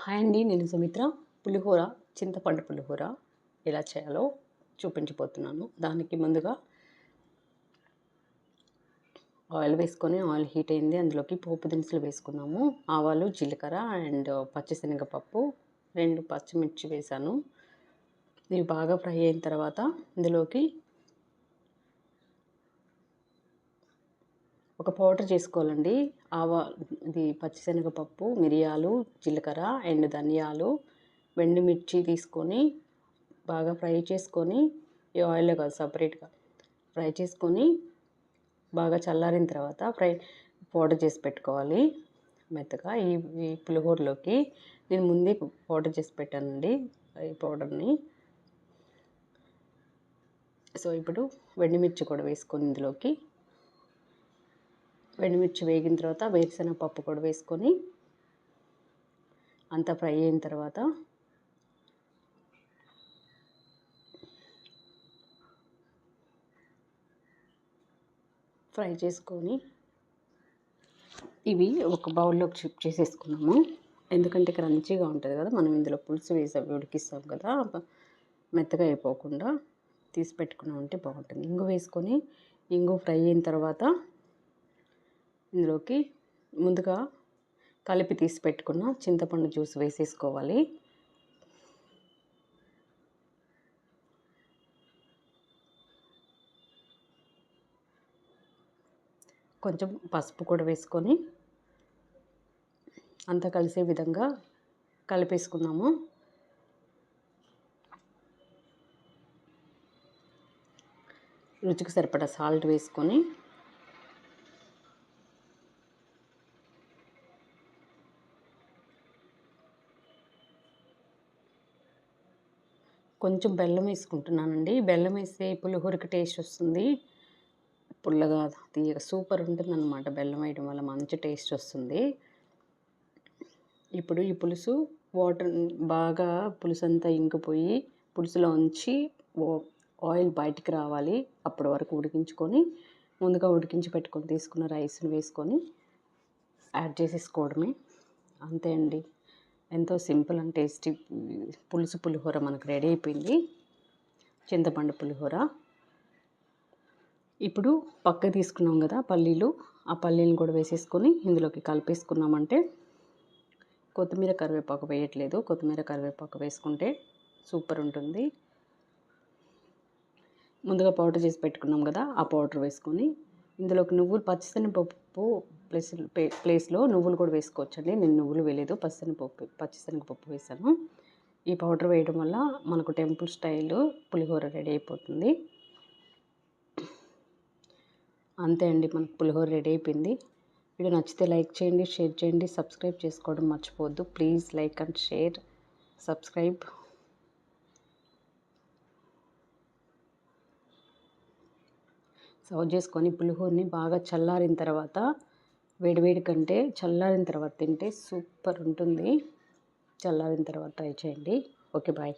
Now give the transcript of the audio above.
Hi అండి, నేను సుమిత్ర. పులిహోర, చింతపండు పులిహోర ఎలా చేయాలో చూపించబోతున్నాను. దానికి ముందుగా ఆయిల్ వేసుకొని, ఆయిల్ హీట్ అయింది. అందులోకి పోపు దినుసులు వేసుకున్నాము. ఆవాలు, జీలకర్ర అండ్ పచ్చిశనగపప్పు, 2 పచ్చిమిర్చి వేసాను. ఇవి బాగా ఫ్రై అయిన తర్వాత ఇందులోకి ఒక పౌడర్ చేసుకోవాలండి. ఇది పచ్చిశనగపప్పు, మిరియాలు, జీలకర్ర అండ్ ధనియాలు, ఎండుమిర్చి తీసుకొని బాగా ఫ్రై చేసుకొని, ఈ ఆయిల్లో కాదు సపరేట్గా ఫ్రై చేసుకొని బాగా చల్లారిన తర్వాత పౌడర్ చేసి పెట్టుకోవాలి మెత్తగా. ఈ పులిహోరలోకి నేను ముందే పౌడర్ చేసి పెట్టానండి ఈ పౌడర్ని. సో ఇప్పుడు ఎండుమిర్చి కూడా వేసుకొని ఇందులోకి ఎండుమిర్చి వేగిన తర్వాత వేరుశనగ పప్పు కూడా వేసుకొని అంతా ఫ్రై అయిన తర్వాత ఫ్రై చేసుకొని ఇవి ఒక బౌల్లోకి షిఫ్ట్ చేసేసుకున్నాము. ఎందుకంటే క్రంచీగా ఉంటుంది కదా, మనం ఇందులో పులుసు వేసి ఉడికిస్తాం కదా, మెత్తగా అయిపోకుండా తీసి పెట్టుకున్నామంటే బాగుంటుంది. ఇంగు వేసుకొని ఇంగు ఫ్రై అయిన తర్వాత ఇందులోకి ముందుగా కలిపి తీసి పెట్టుకున్న చింతపండు జ్యూస్ వేసేసుకోవాలి. కొంచెం పసుపు కూడా వేసుకొని అంతా కలిసే విధంగా కలిపేసుకున్నాము. రుచికి సరిపడా సాల్ట్ వేసుకొని కొంచెం బెల్లం వేసుకుంటున్నానండి. బెల్లం వేస్తే పులిహోరకి టేస్ట్ వస్తుంది. పుల్లగా తీయగా సూపర్ ఉంటుందన్నమాట. బెల్లం వేయడం వల్ల మంచి టేస్ట్ వస్తుంది. ఇప్పుడు ఈ పులుసు వాటర్ బాగా పులుసు అంతా ఇంకిపోయి పులుసులో ఉంచి ఆయిల్ బయటికి రావాలి. అప్పటి వరకు ఉడికించుకొని ముందుగా ఉడికించి పెట్టుకొని తీసుకున్న రైస్ని వేసుకొని యాడ్ చేసేసుకోవడమే. అంతే అండి, ఎంతో సింపుల్ అండ్ టేస్టీ పులిహోర మనకు రెడీ అయిపోయింది. చింతపండు పులిహోర. ఇప్పుడు పక్క తీసుకున్నాం కదా పల్లీలు, ఆ పల్లీలను కూడా వేసేసుకొని ఇందులోకి కలిపేసుకున్నామంటే, కొత్తిమీర కరివేపాకు వేయట్లేదు, కొత్తిమీర కరివేపాకు వేసుకుంటే సూపర్ ఉంటుంది. ముందుగా పౌడర్ చేసి పెట్టుకున్నాం కదా, ఆ పౌడర్ వేసుకొని ఇందులోకి నువ్వులు, పచ్చిశనగపప్పు ప్లేస్లో నువ్వులు కూడా వేసుకోవచ్చండి. నేను నువ్వులు వేయలేదు, పచ్చిశనగపప్పు వేసాను. ఈ పౌడర్ వేయడం వల్ల మనకు టెంపుల్ స్టైల్ పులిహోర రెడీ అయిపోతుంది. అంతే అండి, మనకు పులిహోర రెడీ అయిపోయింది. వీడియో నచ్చితే లైక్ చేయండి, షేర్ చేయండి, సబ్స్క్రైబ్ చేసుకోవడం మర్చిపోవద్దు. Please like and share, subscribe. Serve చేసుకొని పులిహోరని బాగా చల్లారిన తర్వాత, వేడివేడి కంటే చల్లారిన తర్వాత తింటే సూపర్ ఉంటుంది. చల్లారిన తర్వాత ట్రై చేయండి. Okay, bye.